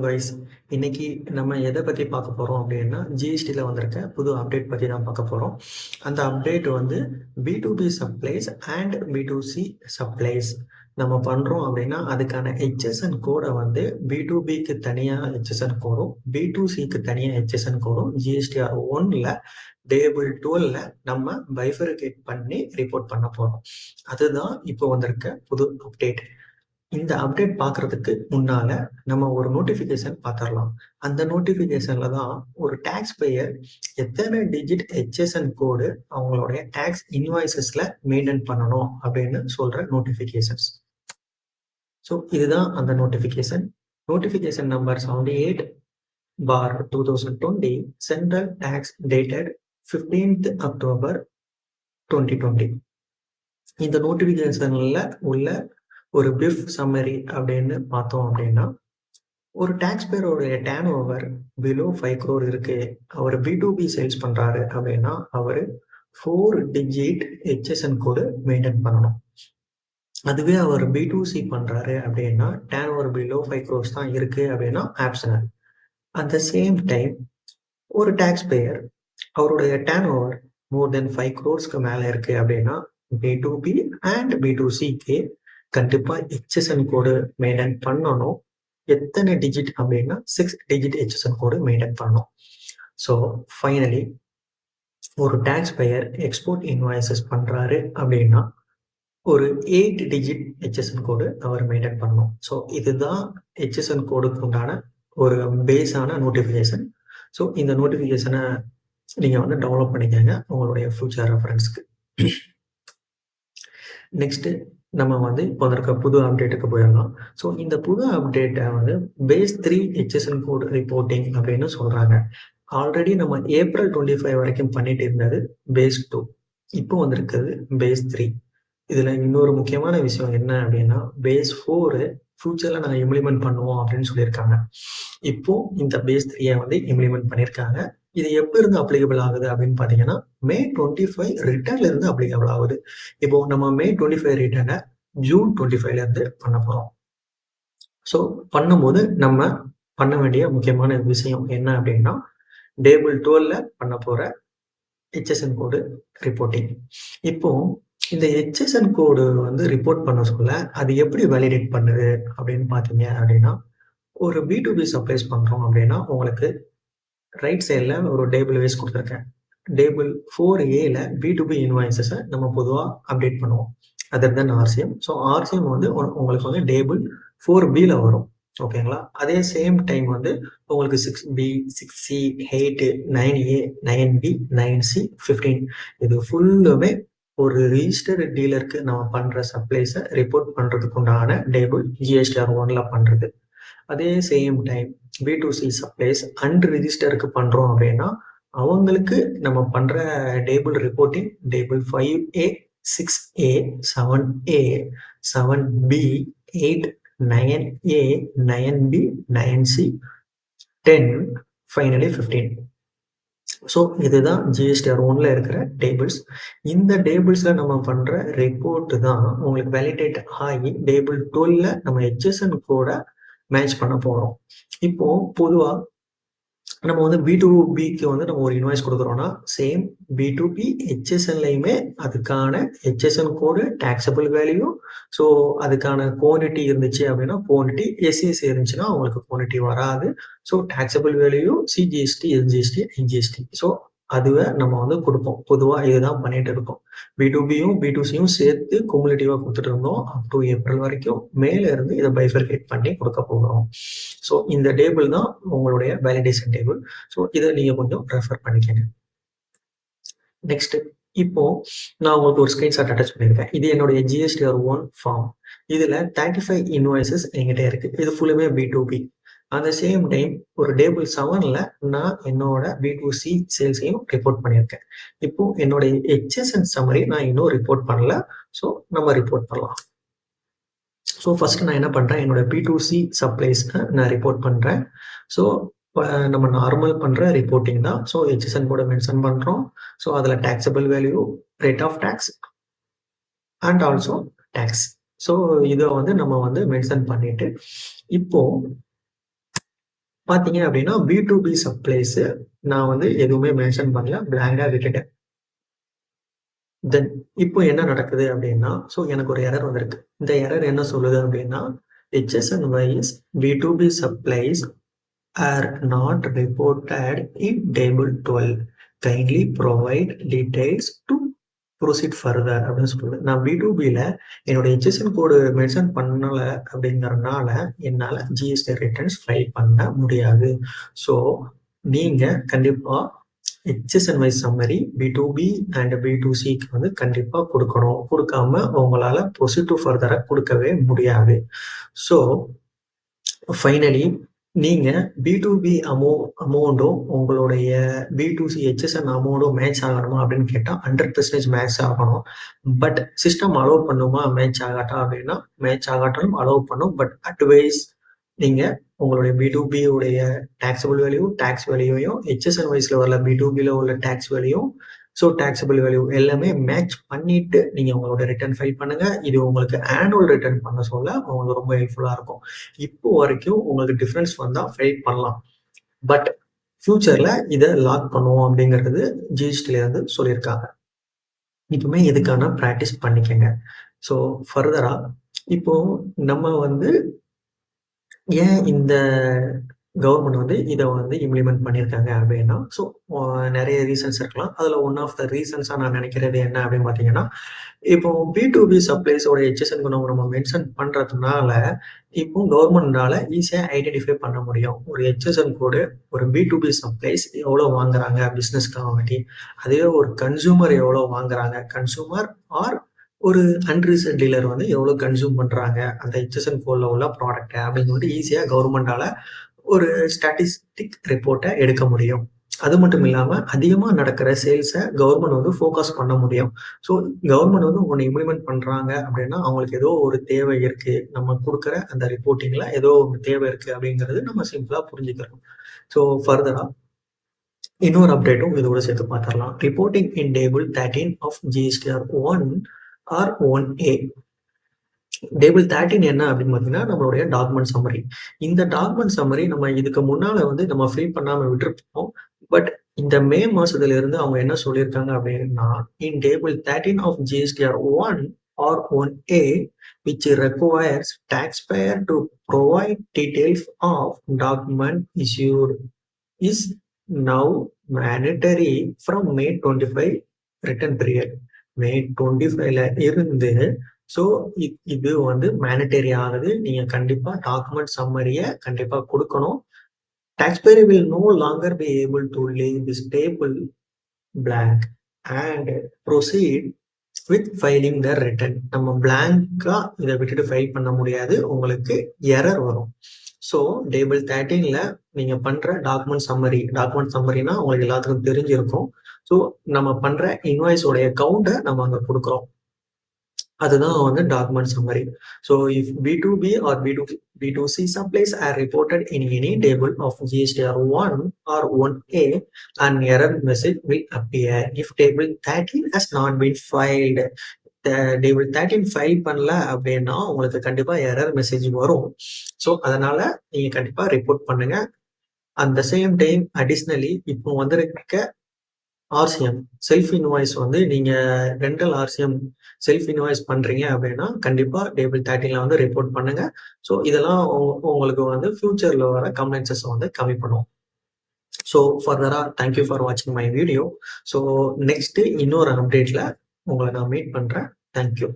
Guys, இன்னைக்கு நம்ம எதை பத்தி பார்க்க போறோம் அப்படின்னா, ஜிஎஸ்டில வந்திருக்க புது அப்டேட் பத்தி தான் பார்க்க போறோம். அந்த அப்டேட் வந்து B2B supplies and B2C supplies நம்ம பண்றோம் அப்படின்னா, அதுக்கான ஹெச்எஸ்என் கோட வந்து B2Bக்கு தனியா ஹெச்எஸ்என் கோடும், B2Cக்கு தனியா ஹெச்எஸ்என் கோடும் GSTR 1ல டேபிள் 12ல நம்ம பைஃபர்கேட் பண்ணி ரிப்போர்ட் பண்ண போறோம். அதுதான் இப்போ வந்திருக்க புது அப்டேட். இந்த அப்டேட் பார்க்கறதுக்கு முன்னால நம்ம ஒரு நோட்டிஃபிகேஷன் பார்த்துரலாம். அந்த நோட்டிஃபிகேஷன்ல தான் ஒரு டாக்ஸ் பேயர் எத்தனை டிஜிட் ஹெச்எஸ்என் கோடு அவங்களுடைய டாக்ஸ் இன்வாய்ஸஸ்ல மெயின்டைன் பண்ணணும் அப்படின்னு சொல்ற நோட்டிஃபிகேஷன்ஸ். ஸோ இதுதான் அந்த notification. Notification number 78/2020 central tax dated 15th October 2020. இந்த நோட்டிஃபிகேஷன்ல உள்ள ஒரு பிஃப் சம்மரி அப்படின்னு பார்த்தோம் அப்படின்னா, ஒரு டாக்ஸ் பேயருடைய டர்ன் ஓவர் பிலோ 5 crore இருக்கு, அவர் B2B சேல்ஸ் பண்றாரு அப்படின்னா அவரு 4 டிஜிட் ஹெச்எஸ்என் கோடு மெயின்டைன் பண்ணணும். அதுவே அவர் B2C பண்றாரு அப்படின்னா டர்ன் ஓவர் பிலோ 5 crores தான் இருக்கு அப்படின்னா optional. At the same time ஒரு டாக்ஸ் பேயர் அவருடைய டர்ன் ஓவர் மோர் தென் 5 crores மேல இருக்கு அப்படின்னா B2B அண்ட் B2Cக்கு கண்டிப்பா ஹெச்எஸ்என் கோடு மெயின்டைன் பண்ணணும். எத்தனை டிஜிட் அப்படின்னா 6 டிஜிட் ஹெச்எஸ்என் கோடு மெயின்டைன் பண்ணணும். ஸோ ஃபைனலி ஒரு டாக்ஸ் பேயர் எக்ஸ்போர்ட் இன்வாய்சஸ் பண்றாரு அப்படின்னா ஒரு 8 டிஜிட் ஹெச்எஸ்என் கோடு அவர் மெயின்டைன் பண்ணணும். ஸோ இதுதான் ஹெச்எஸ்என் கோடுக்கு உண்டான ஒரு பேஸான நோட்டிஃபிகேஷன். ஸோ இந்த நோட்டிஃபிகேஷனை நீங்கள் வந்து டவுன்லோட் பண்ணிக்கோங்க உங்களுடைய ஃபியூச்சர் ரெஃபரன்ஸ்க்கு. நெக்ஸ்ட்டு நம்ம வந்து இப்போ இருக்க புது அப்டேட்டுக்கு போயிடலாம். ஸோ இந்த புது அப்டேட்டை வந்து பேஸ் 3 ஹெச்எஸ்என் கோட் ரிப்போர்ட்டிங் அப்படின்னு சொல்கிறாங்க. ஆல்ரெடி நம்ம ஏப்ரல் 25 வரைக்கும் பண்ணிட்டு இருந்தது பேஸ் 2. இப்போ வந்திருக்கிறது பேஸ் 3. இதில் இன்னொரு முக்கியமான விஷயம் என்ன அப்படின்னா, பேஸ் 4 ஃபியூச்சரில் நாங்கள் இம்ப்ளிமெண்ட் பண்ணுவோம் அப்படின்னு சொல்லியிருக்காங்க. இப்போ இந்த பேஸ் 3 வந்து இம்ப்ளிமெண்ட் பண்ணியிருக்காங்க. இது எப்போ இருந்து அப்ளிகபிள் ஆகுது அப்படின்னு பார்த்தீங்கன்னா, மே 25 ரிட்டர்ன்ல இருந்து அப்ளிகபிள் ஆகுது. இப்போ நம்ம மே 25 ரிட்டர்னை ஜூன் 25ல இருந்து பண்ண போகிறோம். ஸோ பண்ணும்போது நம்ம பண்ண வேண்டிய முக்கியமான விஷயம் என்ன அப்படின்னா, டேபிள் 12ல பண்ண போகிற ஹெச்எஸ்என் கோடு ரிப்போர்ட்டிங். இப்போ இந்த ஹெச்எஸ்என் கோடு வந்து ரிப்போர்ட் பண்ண சொல்ல அது எப்படி வேலிடேட் பண்ணுது அப்படின்னு பார்த்தீங்க அப்படின்னா, ஒரு B2B சப்ளைஸ் பண்ணுறோம் அப்படின்னா உங்களுக்கு ரைட் சைடில் ஒரு டேபிள் வைஸ் கொடுத்துருக்கேன். டேபிள் 4Aல B2B இன்வாய்ஸஸை நம்ம பொதுவாக அப்டேட் பண்ணுவோம். அதர் தென் RCM. ஸோ RCM வந்து உங்களுக்கு வந்து டேபிள் 4Bல வரும். ஓகேங்களா? அதே சேம் டைம் வந்து உங்களுக்கு 6B, 6C, 8, 9A, 9B, 9C, 15 இது ஃபுல்லுமே ஒரு ரிஜிஸ்டர்டு டீலருக்கு நம்ம பண்ணுற சப்ளைஸை ரிப்போர்ட் பண்ணுறதுக்கு உண்டான டேபிள் GSTR 1ல பண்ணுறது. அதே சேம் டைம் B2C சப்ளைஸ் அன்ரிஜிஸ்டருக்கு பண்ணுறோம் அப்படின்னா அவங்களுக்கு நம்ம பண்ணுற table reporting table 5A, 6A, 7A, 7B, 8, 9A, 9B, 9C, 10, finally 15. So இதுதான் GSTR 1ல இருக்கிற டேபிள்ஸ். இந்த டேபிள்ஸில் நம்ம பண்ணுற ரிப்போர்ட் தான் உங்களுக்கு வேலிடேட் ஆகி டேபிள் 12ல நம்ம ஹெச்எஸ்என் கோட மேட்ச் பண்ண போகிறோம். இப்போ பொதுவாக நம்ம வந்து B2Bக்கு வந்து நம்ம ஒரு இன்வாய்ஸ் கொடுக்குறோம்னா சேம் B2B ஹெச்எஸ்என்லையுமே அதுக்கான HSN code taxable value. So அதுக்கான குவான்டிட்டி இருந்துச்சு அப்படின்னா குவான்டிட்டி, எஸ்சிஎஸ்சி இருந்துச்சுன்னா அவங்களுக்கு குவான்டிட்டி வராது. So taxable value, CGST, SGST, IGST. So அதுவே நம்ம வந்து கொடுப்போம். பொதுவாக இதுதான் பண்ணிட்டு இருக்கோம். B2Bயும் B2Cயும் சேர்த்து குமுலேட்டிவாக கொடுத்துட்டு இருந்தோம் அப் டு ஏப்ரல் வரைக்கும். மேல இருந்து இதை பைஃபர்கேட் பண்ணி கொடுக்க போகிறோம். ஸோ இந்த டேபிள் தான் உங்களுடைய வேலிடேஷன் டேபிள். ஸோ இதை நீங்க கொஞ்சம் ரெஃபர் பண்ணிக்கங்க. நெக்ஸ்ட் இப்போ நான் உங்களுக்கு ஒரு ஸ்கிரீன்ஷாட் அட்டாச் பண்ணியிருக்கேன். இது என்னுடைய GSTR 1 ஃபார்ம். இதுல 35 இன்வாய்சஸ் என்கிட்ட இருக்கு. இது ஃபுல்லுமே B2B. அந்த சேம் டைம் ஒரு டேபிள் 7ல நான் என்னோட B2C சேல்ஸையும் ரிப்போர்ட் பண்ணியிருக்கேன். இப்போ என்னுடைய ஹெச்எஸ்என் சம்மரி நான் இன்னும் ரிப்போர்ட் பண்ணல. ஸோ நம்ம ரிப்போர்ட் பண்ணலாம். ஸோ ஃபர்ஸ்ட் நான் என்ன பண்றேன், என்னோட B2C சப்ளைஸ்க்கு நான் ரிப்போர்ட் பண்றேன். ஸோ நம்ம நார்மல் பண்ற ரிப்போர்ட்டிங் தான். ஸோ ஹெச்எஸ்என் கூட மென்ஷன் பண்றோம். ஸோ அதுல taxable value, rate of tax and also tax. So இதை வந்து நம்ம வந்து மென்ஷன் பண்ணிட்டு இப்போ பார்த்தீங்க அப்படின்னா, பி2பி சப்ளைஸ் நான் வந்து எதுவுமே மென்ஷன் பண்ணல. பிளாங்கா விட்டுட்டேன். தென் இப்போ என்ன நடக்குது அப்படின்னா, எனக்கு ஒரு எரர் வந்திருக்கு. இந்த எரர் என்ன சொல்லுது அப்படின்னா, HSN wise B2B supplies are not reported in table 12. Kindly provide details to proceed further அப்படின்னு சொல்லுது. நான் பி2பில என்னோட HSN கோடு மென்ஷன் பண்ணல அப்படிங்கிறனால, என்னால ஜிஎஸ்டி ரிட்டர்ன்ஸ் ஃபைல் பண்ண முடியாது. ஸோ, நீங்க கண்டிப்பா HSN வைஸ் சம்மரி பி2பி அண்ட் பி2சிக்கு வந்து கண்டிப்பா குடுக்கணும். குடுக்காம உங்களால ப்ரொசீட் டூ ஃபர்தரா குடுக்கவே முடியாது. ஸோ ஃபைனலி நீங்க பி2பி அமௌண்டும் உங்களுடைய பி2சி HSN அமௌண்டும் மேட்ச் ஆகணுமா அப்படின்னு கேட்டா 100% மேட்ச் ஆகணும். பட் சிஸ்டம் அலோவ் பண்ணுமா மேட்ச் ஆகாட்டா அப்படின்னா, மேட்ச் ஆகாட்டாலும் அலோவ் பண்ணும். பட் அட்வைஸ் நீங்க உங்களுடைய பி2பி உடைய டாக்ஸபிள் வேல்யூவையும் HSN வைஸ்ல வரல பி2பில உள்ள டாக்ஸ் வேல்யூ டாக்ஸபிள் வேல்யூ எல்லாமே மேட்ச் பண்ணிட்டு நீங்க உங்களோட ரிட்டர்ன் ஃபைல் பண்ணுங்க. இது உங்களுக்கு ஆனுவல் ரிட்டர்ன் பண்ண சொல்ல உங்களுக்கு ரொம்ப ஹெல்ப்ஃபுல்லா இருக்கும். இப்போ வரைக்கும் உங்களுக்கு டிஃபரன்ஸ் வந்தா ஃபைல் பண்ணலாம். பட் ஃபியூச்சர்ல இத லாக் பண்ணுவோம் அப்படிங்கிறது ஜிஎஸ்டில இருந்து சொல்லியிருக்காங்க. இப்பவுமே இதுக்கான பிராக்டிஸ் பண்ணிக்கங்க. ஸோ ஃபர்தரா இப்போ நம்ம வந்து ஏன் இந்த கவர்மெண்ட் வந்து இத வந்து இம்ப்ளிமெண்ட் பண்ணியிருக்காங்க அப்படின்னா, நெறைய ரீசன்ஸ் இருக்கலாம். அதுல ஒன் ஆஃப் த ரீசன்ஸா நான் நினைக்கிறது என்ன அப்படின்னு பார்த்தீங்கன்னா, இப்போ பி2பி சப்ளைஸோட HSN நம்ம மென்ஷன் பண்றதுனால, இப்போ கவர்மெண்ட்னால ஈஸியா ஐடென்டிஃபை பண்ண முடியும். ஒரு HSN கோடு ஒரு பி2பி சப்ளைஸ் எவ்வளோ வாங்குறாங்க பிசினஸ்க்காக வேண்டி. அதுவே ஒரு கன்சியூமர் எவ்வளோ வாங்குறாங்க. கன்சியூமர் ஆர் ஒரு அன்ரிசர்வ்ட் டீலர் வந்து எவ்வளோ கன்சியூம் பண்றாங்க. அந்த HSN கோட்ல உள்ள ப்ராடக்ட்ட அப்படின்னு சொல்லிட்டு ஈஸியா கவர்மெண்ட்டால ஒரு ஸ்டாட்டிஸ்டிக் ரிப்போர்ட்ட எடுக்க முடியும். அது மட்டும் இல்லாம, அதிகமா நடக்கிற சேல்ஸ கவர்மெண்ட் வந்து ஃபோக்கஸ் பண்ண முடியும். ஸோ, கவர்மெண்ட் வந்து ஒண்ணு இம்ப்ளிமெண்ட் பண்றாங்க அப்படின்னா, அவங்களுக்கு ஏதோ ஒரு தேவை இருக்கு. நம்ம குடுக்குற அந்த ரிப்போர்ட்டிங்ல ஏதோ ஒரு தேவை இருக்கு அப்படிங்கிறது நம்ம சிம்பிளா புரிஞ்சுக்கிறோம். ஸோ, ஃபர்தரா இன்னொரு அப்டேட்டும் இதோட சேர்த்து பார்த்துரலாம். Reporting in table 13 of GSTR 1 or 1A. Table 13 என்ன அப்படின்னு பார்த்தீங்கன்னா, நம்மளுடைய டாக்குமெண்ட் சம்மரி. இந்த டாக்குமெண்ட் சம்மரி நம்ம இதுக்கு முன்னால வந்து நம்ம ஃபில் பண்ணாம விட்டுருப்போம். பட் இந்த மே மாசத்துல இருந்து அவங்க என்ன சொல்லியிருக்காங்க அப்படின்னா, in table 13 of GSTR 1 or 1A which requires taxpayer to provide details of document issued is now mandatory from May 25 return period. May 25ல இருந்து ஸோ இது வந்து மேண்டட்டரி ஆகுது. நீங்க கண்டிப்பா டாக்குமெண்ட் சம்மரிய கண்டிப்பா குடுக்கணும். Taxpayer will no longer be able to leave this table blank and proceed with filing the return. நம்ம பிளாங்கா இத விட்டுட்டு ஃபைல் பண்ண முடியாது. உங்களுக்கு எரர் வரும். ஸோ டேபிள் 13ல நீங்க பண்ற டாக்குமெண்ட் சம்மரினா உங்களுக்கு எல்லாத்துக்கும் தெரிஞ்சிருக்கும். ஸோ நம்ம பண்ற இன்வாய்ஸ் உடைய கவுண்ட்ட நம்ம அங்க குடுக்குறோம். அதுதான் வந்து டாக்குமெண்ட் சம்மரி. ஸோ இஃப் பி2பி or B two C supplies are reported in any table of GSTR 1 or 1A, an error message will appear if table 13 has not been filed. Table 13 file பண்ணல அப்படின்னா உங்களுக்கு கண்டிப்பா எரர் மெசேஜ் வரும். So அதனால நீங்க கண்டிப்பா report பண்ணுங்க. At the same time additionally இப்போ வந்திருக்க ஆர்சிஎம் செல்ஃப் இன்வாய்ஸ் வந்து நீங்க ரெண்டல் ஆர்சிஎம் செல்ஃப் இன்வாய்ஸ் பண்றீங்க அப்படின்னா கண்டிப்பா டேபிள் 13ல வந்து ரிப்போர்ட் பண்ணுங்க. ஸோ இதெல்லாம் உங்களுக்கு வந்து ஃபியூச்சர்ல வர கம்ப்ளைண்ட்ஸஸ் வந்து கம்மி பண்ணும். ஸோ ஃபர்தரா தேங்க் யூ ஃபார் வாட்சிங் மை வீடியோ. ஸோ நெக்ஸ்ட் இன்னொரு அப்டேட்ல உங்களை நான் மீட் பண்றேன். Thank you.